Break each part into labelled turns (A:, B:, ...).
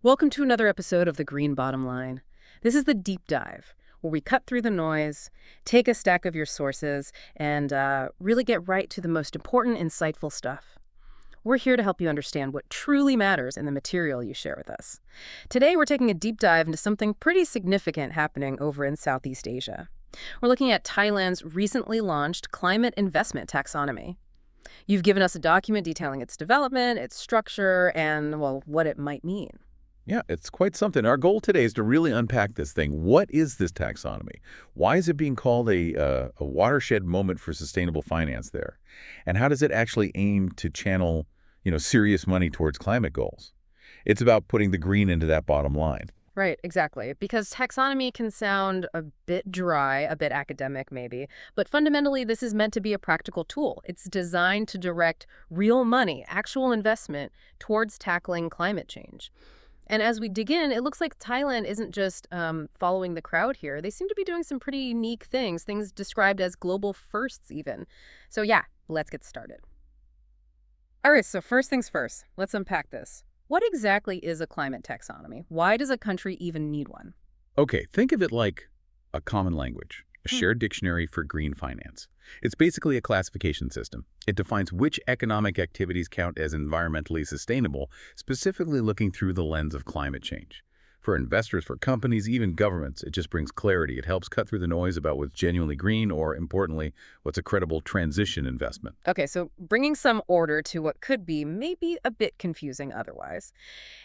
A: Welcome to another episode of The Green Bottom Line. This is the deep dive, where we cut through the noise, take a stack of your sources, and really get right to the most important, insightful stuff. We're here to help you understand what truly matters in the material you share with us. Today, we're taking a deep dive into something pretty significant happening over in Southeast Asia. We're looking at Thailand's recently launched climate investment taxonomy. You've given us a document detailing its development, its structure, and, well, what it might mean.
B: Yeah, it's quite something. Our goal today is to really unpack this thing. What is this taxonomy? Why is it being called a watershed moment for sustainable finance there? And how does it actually aim to channel, serious money towards climate goals? It's about putting the green into that bottom line.
A: Right, exactly. Because taxonomy can sound a bit dry, a bit academic maybe, but fundamentally this is meant to be a practical tool. It's designed to direct real money, actual investment, towards tackling climate change. And as we dig in, it looks like Thailand isn't just following the crowd here. They seem to be doing some pretty unique things described as global firsts even. So yeah, let's get started. All right, so first things first, let's unpack this. What exactly is a climate taxonomy? Why does a country even need one?
B: Okay, think of it like a common language, a shared dictionary for green finance. It's basically a classification system. It defines which economic activities count as environmentally sustainable, specifically looking through the lens of climate change. For investors, for companies, even governments, it just brings clarity. It helps cut through the noise about what's genuinely green or, importantly, what's a credible transition investment.
A: Okay, so bringing some order to what could be maybe a bit confusing otherwise.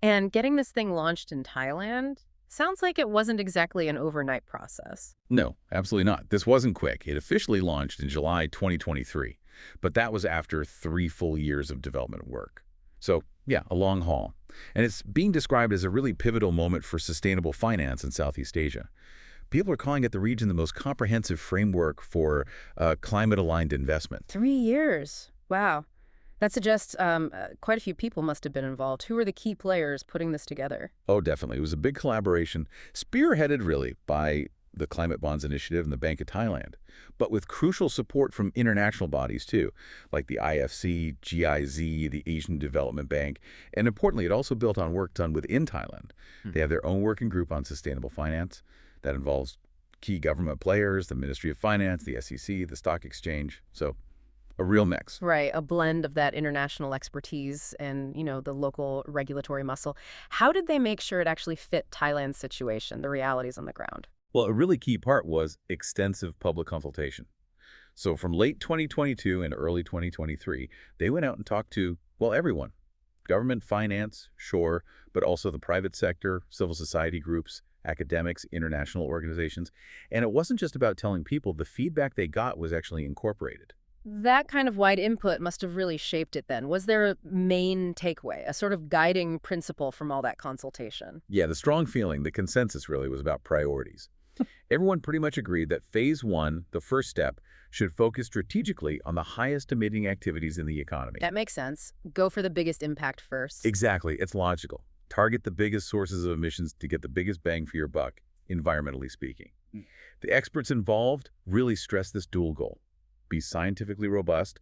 A: And getting this thing launched in Thailand sounds like it wasn't exactly an overnight process.
B: No, absolutely not. This wasn't quick. It officially launched in July 2023, but that was after 3 full years of development work. So, yeah, a long haul. And it's being described as a really pivotal moment for sustainable finance in Southeast Asia. People are calling it the region the most comprehensive framework for climate-aligned investment.
A: 3 years. Wow. That suggests quite a few people must have been involved. Who are the key players putting this together?
B: Oh, definitely. It was a big collaboration, spearheaded really by the Climate Bonds Initiative and the Bank of Thailand, but with crucial support from international bodies too, like the IFC, GIZ, the Asian Development Bank, and importantly, it also built on work done within Thailand. They have their own working group on sustainable finance that involves key government players, the Ministry of Finance, the SEC, the Stock Exchange, so a real mix.
A: Right, a blend of that international expertise and, the local regulatory muscle. How did they make sure it actually fit Thailand's situation, the realities on the ground?
B: Well, a really key part was extensive public consultation. So from late 2022 and early 2023, they went out and talked to, well, everyone. Government, finance, sure, but also the private sector, civil society groups, academics, international organizations. And it wasn't just about telling people. The feedback they got was actually incorporated.
A: That kind of wide input must have really shaped it then. Was there a main takeaway, a sort of guiding principle from all that consultation?
B: Yeah, the strong feeling, the consensus really was about priorities. Everyone pretty much agreed that phase one, the first step, should focus strategically on the highest emitting activities in the economy.
A: That makes sense. Go for the biggest impact first.
B: Exactly. It's logical. Target the biggest sources of emissions to get the biggest bang for your buck, environmentally speaking. The experts involved really stressed this dual goal. Be scientifically robust,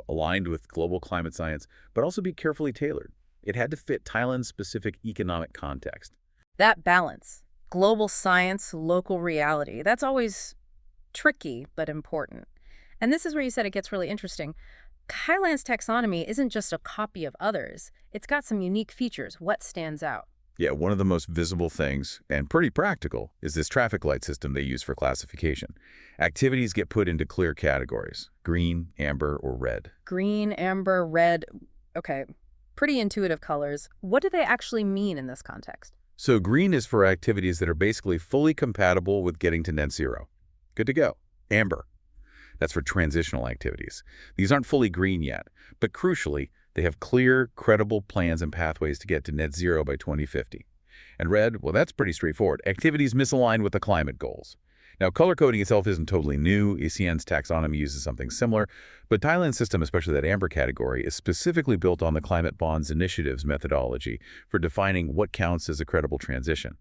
B: aligned with global climate science, but also be carefully tailored. It had to fit Thailand's specific economic context.
A: That balance, global science, local reality, that's always tricky but important. And this is where you said it gets really interesting. Thailand's taxonomy isn't just a copy of others. It's got some unique features. What stands out?
B: Yeah, one of the most visible things, and pretty practical, is this traffic light system they use for classification. Activities get put into clear categories: green, amber, or red.
A: Green, amber, red. Okay, pretty intuitive colors. What do they actually mean in this context?
B: So green is for activities that are basically fully compatible with getting to net zero. Good to go. Amber. That's for transitional activities. These aren't fully green yet, but crucially, they have clear, credible plans and pathways to get to net zero by 2050. And red, well, that's pretty straightforward. Activities misaligned with the climate goals. Now, color coding itself isn't totally new. ASEAN's taxonomy uses something similar, but Thailand's system, especially that amber category, is specifically built on the Climate Bonds Initiative's methodology for defining what counts as a credible transition.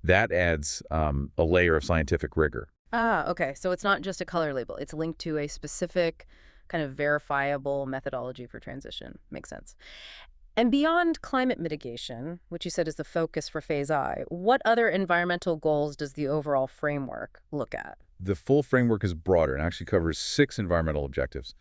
B: That adds a layer of scientific rigor.
A: Ah, okay. So it's not just a color label. It's linked to a specific kind of verifiable methodology for transition. Makes sense. And beyond climate mitigation, which you said is the focus for Phase I, what other environmental goals does the overall framework look at?
B: The full framework is broader and actually covers 6 environmental objectives.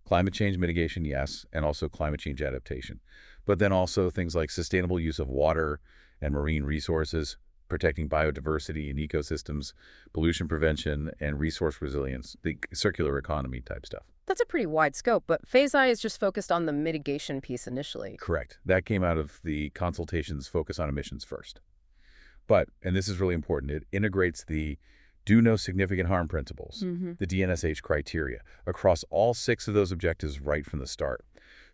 B: Climate change mitigation, yes, and also climate change adaptation. But then also things like sustainable use of water and marine resources, protecting biodiversity and ecosystems, pollution prevention, and resource resilience, the circular economy type stuff.
A: That's a pretty wide scope, but Phase I is just focused on the mitigation piece initially.
B: Correct. That came out of the consultation's focus on emissions first. But, and this is really important, it integrates the do no significant harm principles, the DNSH criteria, across all 6 of those objectives right from the start.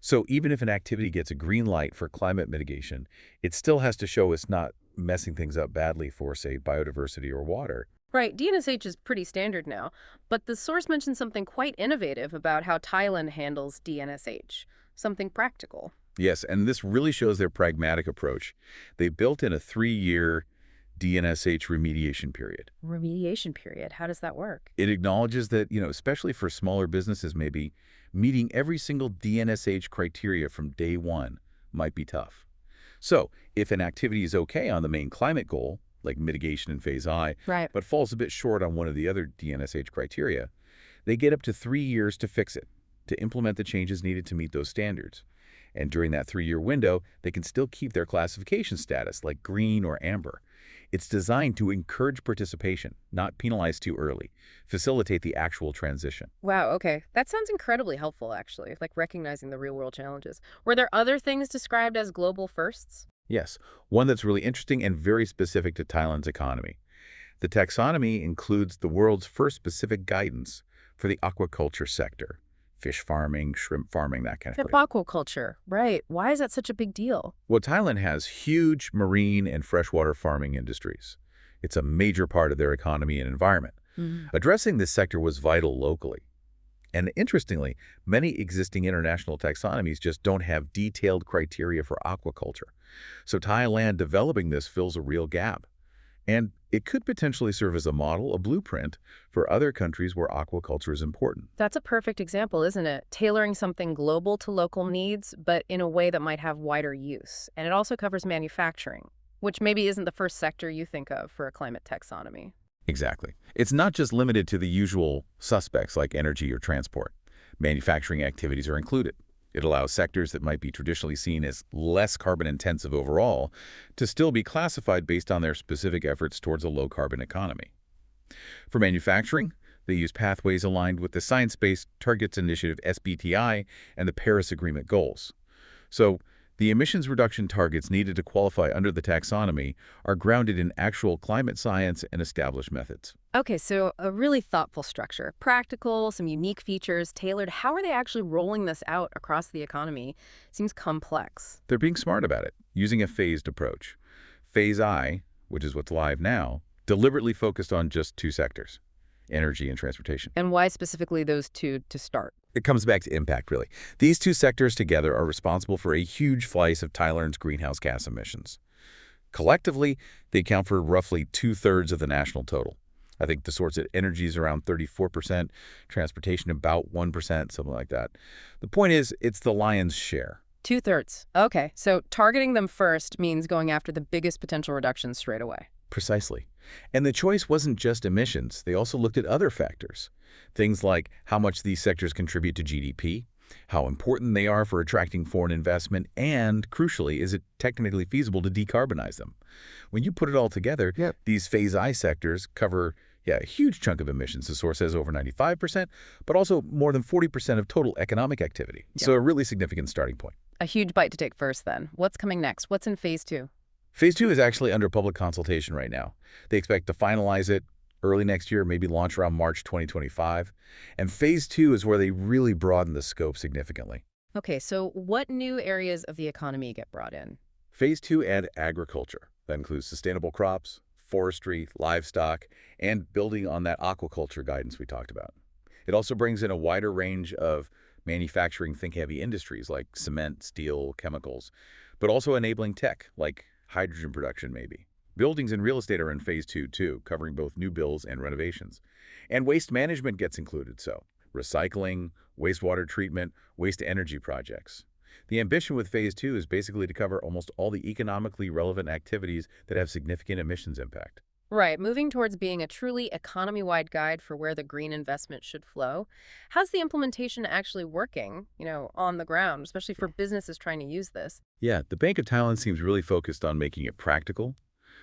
B: So even if an activity gets a green light for climate mitigation, it still has to show it's not messing things up badly for, say, biodiversity or water.
A: Right, DNSH is pretty standard now, but the source mentioned something quite innovative about how Thailand handles DNSH, something practical.
B: Yes, and this really shows their pragmatic approach. They built in a 3-year DNSH remediation period.
A: Remediation period, how does that work?
B: It acknowledges that, especially for smaller businesses maybe, meeting every single DNSH criteria from day one might be tough. So if an activity is okay on the main climate goal, like mitigation in Phase I,
A: Right.
B: but falls a bit short on one of the other DNSH criteria, they get up to 3 years to fix it, to implement the changes needed to meet those standards. And during that 3-year window, they can still keep their classification status, like green or amber. It's designed to encourage participation, not penalize too early, facilitate the actual transition.
A: Wow, okay. That sounds incredibly helpful, actually, like recognizing the real-world challenges. Were there other things described as global firsts?
B: Yes, one that's really interesting and very specific to Thailand's economy. The taxonomy includes the world's first specific guidance for the aquaculture sector. Fish farming, shrimp farming, that kind of thing.
A: Aquaculture, right. Why is that such a big deal?
B: Well, Thailand has huge marine and freshwater farming industries. It's a major part of their economy and environment. Addressing this sector was vital locally. And interestingly, many existing international taxonomies just don't have detailed criteria for aquaculture. So Thailand developing this fills a real gap. And it could potentially serve as a model, a blueprint, for other countries where aquaculture is important.
A: That's a perfect example, isn't it? Tailoring something global to local needs, but in a way that might have wider use. And it also covers manufacturing, which maybe isn't the first sector you think of for a climate taxonomy.
B: Exactly. It's not just limited to the usual suspects like energy or transport. Manufacturing activities are included. It allows sectors that might be traditionally seen as less carbon-intensive overall to still be classified based on their specific efforts towards a low-carbon economy. For manufacturing, they use pathways aligned with the Science-Based Targets Initiative (SBTI) and the Paris Agreement goals. So, the emissions reduction targets needed to qualify under the taxonomy are grounded in actual climate science and established methods.
A: Okay, so a really thoughtful structure. Practical, some unique features, tailored. How are they actually rolling this out across the economy? Seems complex.
B: They're being smart about it, using a phased approach. Phase I, which is what's live now, deliberately focused on just 2 sectors, energy and transportation.
A: And why specifically those two to start?
B: It comes back to impact, really. These 2 sectors together are responsible for a huge slice of Thailand's greenhouse gas emissions. Collectively, they account for roughly 2/3 of the national total. I think the source at energy is around 34%, transportation about 1%, something like that. The point is, it's the lion's share.
A: 2/3. Okay, so targeting them first means going after the biggest potential reductions straight away.
B: Precisely. And the choice wasn't just emissions. They also looked at other factors. Things like how much these sectors contribute to GDP, how important they are for attracting foreign investment, and, crucially, is it technically feasible to decarbonize them? When you put it all together, these Phase I sectors cover a huge chunk of emissions. The source says over 95%, but also more than 40% of total economic activity. So a really significant starting point.
A: A huge bite to take first, then. What's coming next? What's in Phase II?
B: Phase 2 is actually under public consultation right now. They expect to finalize it early next year, maybe launch around March 2025. And Phase 2 is where they really broaden the scope significantly.
A: Okay, so what new areas of the economy get brought in?
B: Phase 2 add agriculture. That includes sustainable crops, forestry, livestock, and building on that aquaculture guidance we talked about. It also brings in a wider range of manufacturing think-heavy industries like cement, steel, chemicals, but also enabling tech like hydrogen production maybe. Buildings and real estate are in Phase 2 too, covering both new builds and renovations. And waste management gets included, so recycling, wastewater treatment, waste-to-energy projects. The ambition with Phase 2 is basically to cover almost all the economically relevant activities that have significant emissions impact.
A: Right, moving towards being a truly economy-wide guide for where the green investment should flow. How's the implementation actually working, on the ground, especially for businesses trying to use this?
B: Yeah, the Bank of Thailand seems really focused on making it practical.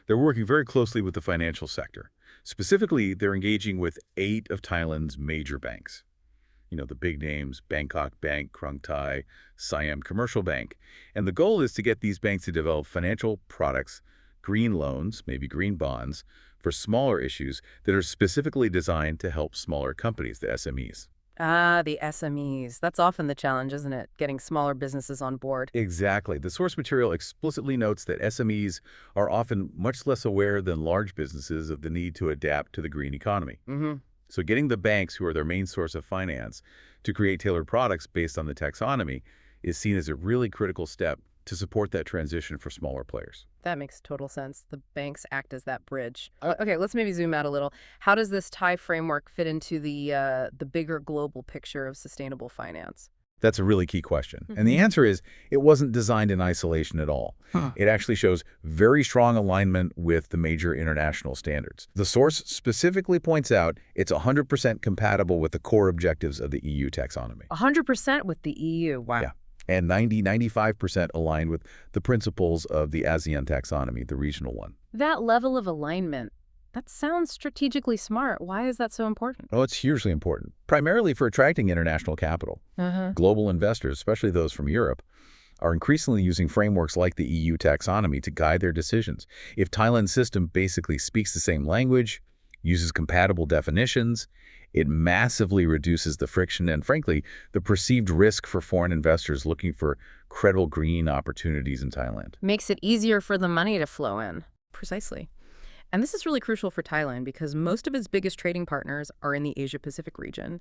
B: They're working very closely with the financial sector. Specifically, they're engaging with 8 of Thailand's major banks. The big names, Bangkok Bank, Krung Thai, Siam Commercial Bank. And the goal is to get these banks to develop financial products, green loans, maybe green bonds, for smaller issues that are specifically designed to help smaller companies, the SMEs.
A: Ah, the SMEs. That's often the challenge, isn't it? Getting smaller businesses on board.
B: Exactly. The source material explicitly notes that SMEs are often much less aware than large businesses of the need to adapt to the green economy.
A: Mm-hmm.
B: So getting the banks, who are their main source of finance, to create tailored products based on the taxonomy is seen as a really critical step to support that transition for smaller players.
A: That makes total sense. The banks act as that bridge. Okay, let's maybe zoom out a little. How does this Thai framework fit into the bigger global picture of sustainable finance?
B: That's a really key question. And the answer is it wasn't designed in isolation at all.
A: Huh.
B: It actually shows very strong alignment with the major international standards. The source specifically points out it's 100% compatible with the core objectives of the EU taxonomy.
A: 100% with the EU. Wow.
B: Yeah. And 95% aligned with the principles of the ASEAN taxonomy, the regional one.
A: That level of alignment, that sounds strategically smart. Why is that so important?
B: Oh, it's hugely important, primarily for attracting international capital.
A: Uh-huh.
B: Global investors, especially those from Europe, are increasingly using frameworks like the EU taxonomy to guide their decisions. If Thailand's system basically speaks the same language, uses compatible definitions, it massively reduces the friction and, frankly, the perceived risk for foreign investors looking for credible green opportunities in Thailand.
A: Makes it easier for the money to flow in. Precisely. And this is really crucial for Thailand because most of its biggest trading partners are in the Asia-Pacific region,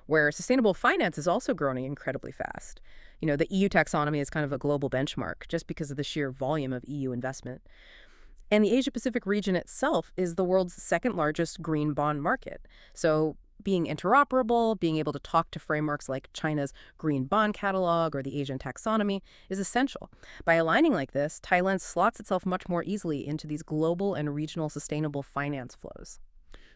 A: where sustainable finance is also growing incredibly fast. The EU taxonomy is kind of a global benchmark just because of the sheer volume of EU investment. And the Asia-Pacific region itself is the world's second largest green bond market. So being interoperable, being able to talk to frameworks like China's Green Bond Catalog or the Asian Taxonomy is essential. By aligning like this, Thailand slots itself much more easily into these global and regional sustainable finance flows.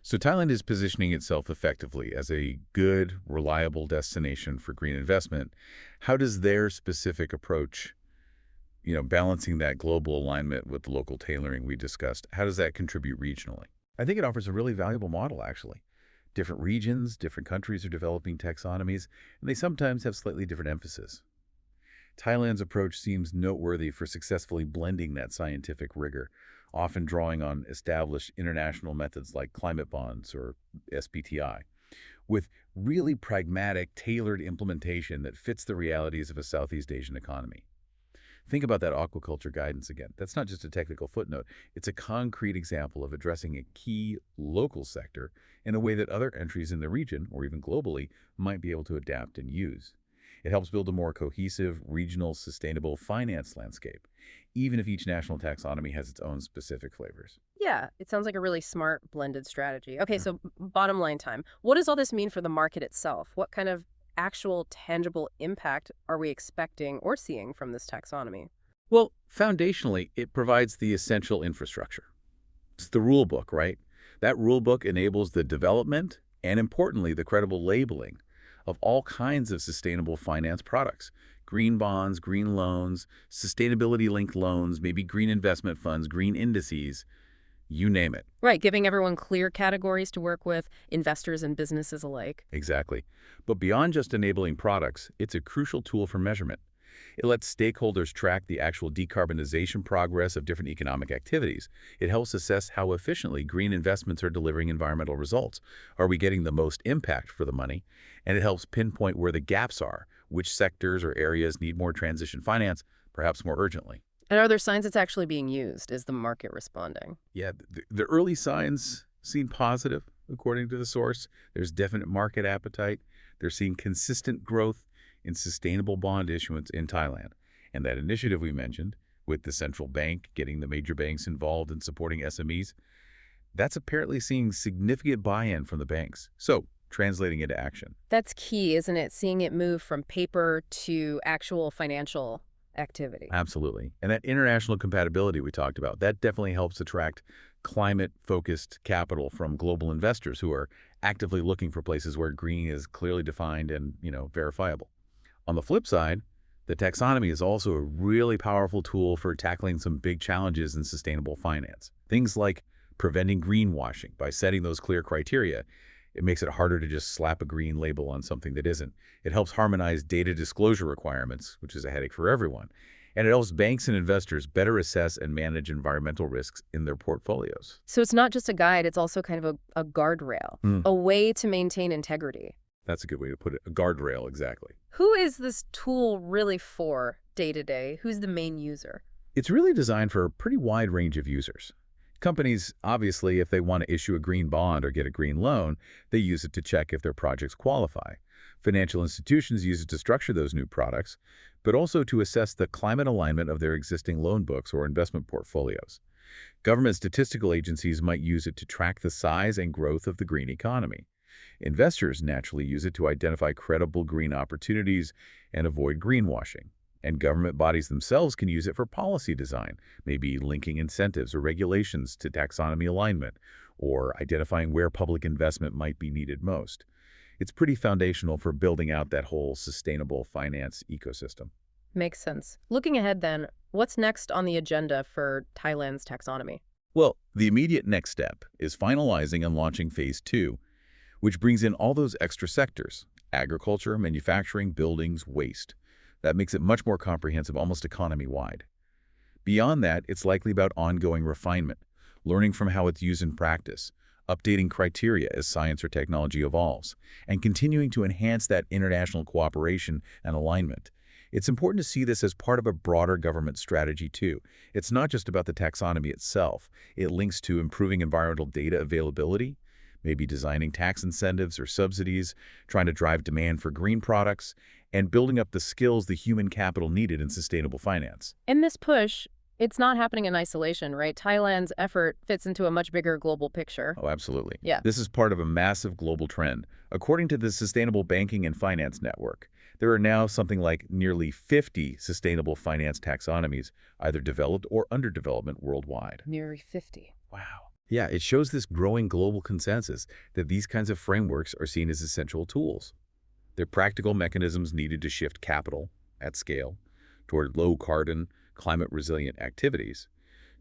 B: So Thailand is positioning itself effectively as a good, reliable destination for green investment. How does their specific approach, balancing that global alignment with the local tailoring we discussed, how does that contribute regionally? I think it offers a really valuable model, actually. Different regions, different countries are developing taxonomies, and they sometimes have slightly different emphasis. Thailand's approach seems noteworthy for successfully blending that scientific rigor, often drawing on established international methods like climate bonds or SBTI, with really pragmatic, tailored implementation that fits the realities of a Southeast Asian economy. Think about that aquaculture guidance again. That's not just a technical footnote. It's a concrete example of addressing a key local sector in a way that other entries in the region, or even globally, might be able to adapt and use. It helps build a more cohesive, regional, sustainable finance landscape, even if each national taxonomy has its own specific flavors.
A: Yeah, it sounds like a really smart blended strategy. Okay, so bottom line time. What does all this mean for the market itself? What kind of actual tangible impact are we expecting or seeing from this taxonomy?
B: Well, foundationally, it provides the essential infrastructure. It's the rule book, right? That rule book enables the development and, importantly, the credible labeling of all kinds of sustainable finance products. Green bonds, green loans, sustainability-linked loans, maybe green investment funds, green indices, you name it.
A: Right, giving everyone clear categories to work with, investors and businesses alike.
B: Exactly. But beyond just enabling products, it's a crucial tool for measurement. It lets stakeholders track the actual decarbonization progress of different economic activities. It helps assess how efficiently green investments are delivering environmental results. Are we getting the most impact for the money? And it helps pinpoint where the gaps are, which sectors or areas need more transition finance, perhaps more urgently.
A: And are there signs it's actually being used? Is the market responding?
B: Yeah, the early signs seem positive, according to the source. There's definite market appetite. They're seeing consistent growth in sustainable bond issuance in Thailand. And that initiative we mentioned, with the central bank getting the major banks involved in supporting SMEs, that's apparently seeing significant buy-in from the banks. So, translating into action.
A: That's key, isn't it? Seeing it move from paper to actual financial activity.
B: Absolutely. And that international compatibility we talked about, that definitely helps attract climate-focused capital from global investors who are actively looking for places where green is clearly defined and, verifiable. On the flip side, the taxonomy is also a really powerful tool for tackling some big challenges in sustainable finance. Things like preventing greenwashing by setting those clear criteria. It makes it harder to just slap a green label on something that isn't. It helps harmonize data disclosure requirements, which is a headache for everyone. And it helps banks and investors better assess and manage environmental risks in their portfolios.
A: So it's not just a guide, it's also kind of a guardrail, a way to maintain integrity.
B: That's a good way to put it. A guardrail, exactly.
A: Who is this tool really for day to day? Who's the main user?
B: It's really designed for a pretty wide range of users. Companies, obviously, if they want to issue a green bond or get a green loan, they use it to check if their projects qualify. Financial institutions use it to structure those new products, but also to assess the climate alignment of their existing loan books or investment portfolios. Government statistical agencies might use it to track the size and growth of the green economy. Investors naturally use it to identify credible green opportunities and avoid greenwashing. And government bodies themselves can use it for policy design, maybe linking incentives or regulations to taxonomy alignment, or identifying where public investment might be needed most. It's pretty foundational for building out that whole sustainable finance ecosystem.
A: Makes sense. Looking ahead then, what's next on the agenda for Thailand's taxonomy?
B: Well, the immediate next step is finalizing and launching Phase 2, which brings in all those extra sectors: agriculture, manufacturing, buildings, waste. That makes it much more comprehensive, almost economy-wide. Beyond that, it's likely about ongoing refinement, learning from how it's used in practice, updating criteria as science or technology evolves, and continuing to enhance that international cooperation and alignment. It's important to see this as part of a broader government strategy, too. It's not just about the taxonomy itself. It links to improving environmental data availability, maybe designing tax incentives or subsidies, trying to drive demand for green products, and building up the skills, the human capital needed in sustainable finance.
A: In this push, it's not happening in isolation, right? Thailand's effort fits into a much bigger global picture.
B: Oh, absolutely.
A: Yeah.
B: This is part of a massive global trend. According to the Sustainable Banking and Finance Network, there are now something like nearly 50 sustainable finance taxonomies, either developed or under development worldwide.
A: Nearly 50.
B: Wow. Yeah, it shows this growing global consensus that these kinds of frameworks are seen as essential tools. They're practical mechanisms needed to shift capital, at scale, toward low-carbon, climate-resilient activities.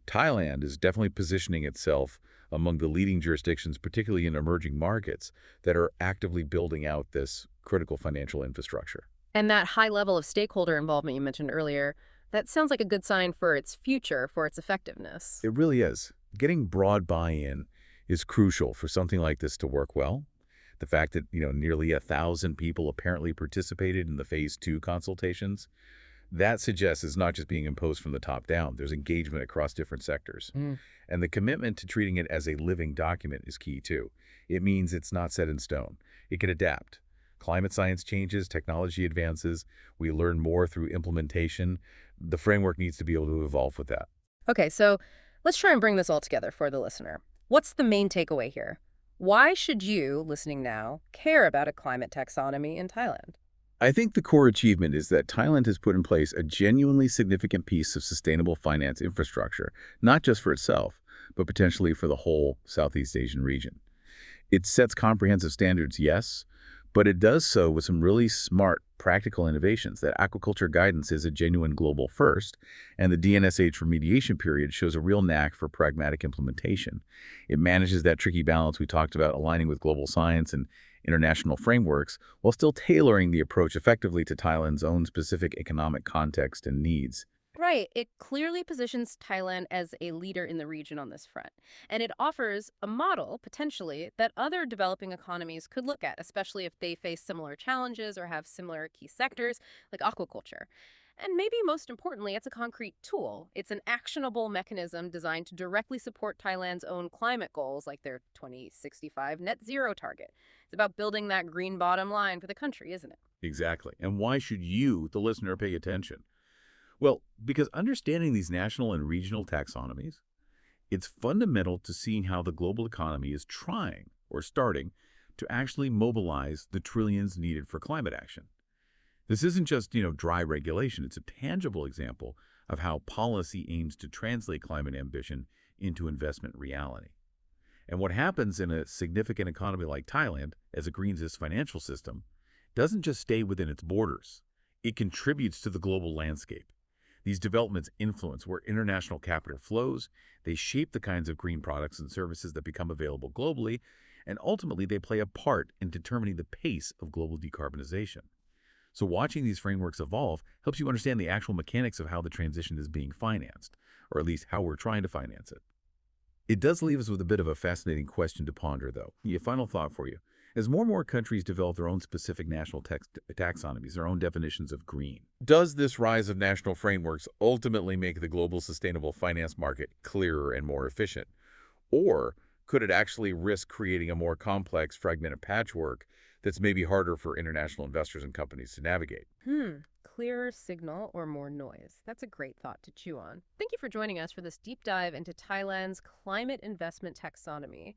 B: Thailand is definitely positioning itself among the leading jurisdictions, particularly in emerging markets, that are actively building out this critical financial infrastructure.
A: And that high level of stakeholder involvement you mentioned earlier, that sounds like a good sign for its future, for its effectiveness.
B: It really is. Getting broad buy-in is crucial for something like this to work well. The fact that, nearly 1,000 people apparently participated in the Phase 2 consultations, that suggests it's not just being imposed from the top down. There's engagement across different sectors. And the commitment to treating it as a living document is key, too. It means it's not set in stone. It can adapt. Climate science changes, technology advances, we learn more through implementation. The framework needs to be able to evolve with that.
A: Okay, so let's try and bring this all together for the listener. What's the main takeaway here? Why should you, listening now, care about a climate taxonomy in Thailand?
B: I think the core achievement is that Thailand has put in place a genuinely significant piece of sustainable finance infrastructure, not just for itself, but potentially for the whole Southeast Asian region. It sets comprehensive standards, yes, but it does so with some really smart, practical innovations. That aquaculture guidance is a genuine global first, and the DNSH remediation period shows a real knack for pragmatic implementation. It manages that tricky balance we talked about, aligning with global science and international frameworks, while still tailoring the approach effectively to Thailand's own specific economic context and needs.
A: Right. It clearly positions Thailand as a leader in the region on this front. And it offers a model, potentially, that other developing economies could look at, especially if they face similar challenges or have similar key sectors like aquaculture. And maybe most importantly, it's a concrete tool. It's an actionable mechanism designed to directly support Thailand's own climate goals, like their 2065 net zero target. It's about building that green bottom line for the country, isn't it?
B: Exactly. And why should you, the listener, pay attention? Well, because understanding these national and regional taxonomies, it's fundamental to seeing how the global economy is trying or starting to actually mobilize the trillions needed for climate action. This isn't just, dry regulation. It's a tangible example of how policy aims to translate climate ambition into investment reality. And what happens in a significant economy like Thailand, as it greens its financial system, doesn't just stay within its borders. It contributes to the global landscape. These developments influence where international capital flows, they shape the kinds of green products and services that become available globally, and ultimately they play a part in determining the pace of global decarbonization. So watching these frameworks evolve helps you understand the actual mechanics of how the transition is being financed, or at least how we're trying to finance it. It does leave us with a bit of a fascinating question to ponder, though. A final thought for you. As more and more countries develop their own specific national taxonomies, their own definitions of green, does this rise of national frameworks ultimately make the global sustainable finance market clearer and more efficient? Or could it actually risk creating a more complex, fragmented patchwork that's maybe harder for international investors and companies to navigate?
A: Clearer signal or more noise? That's a great thought to chew on. Thank you for joining us for this deep dive into Thailand's climate investment taxonomy.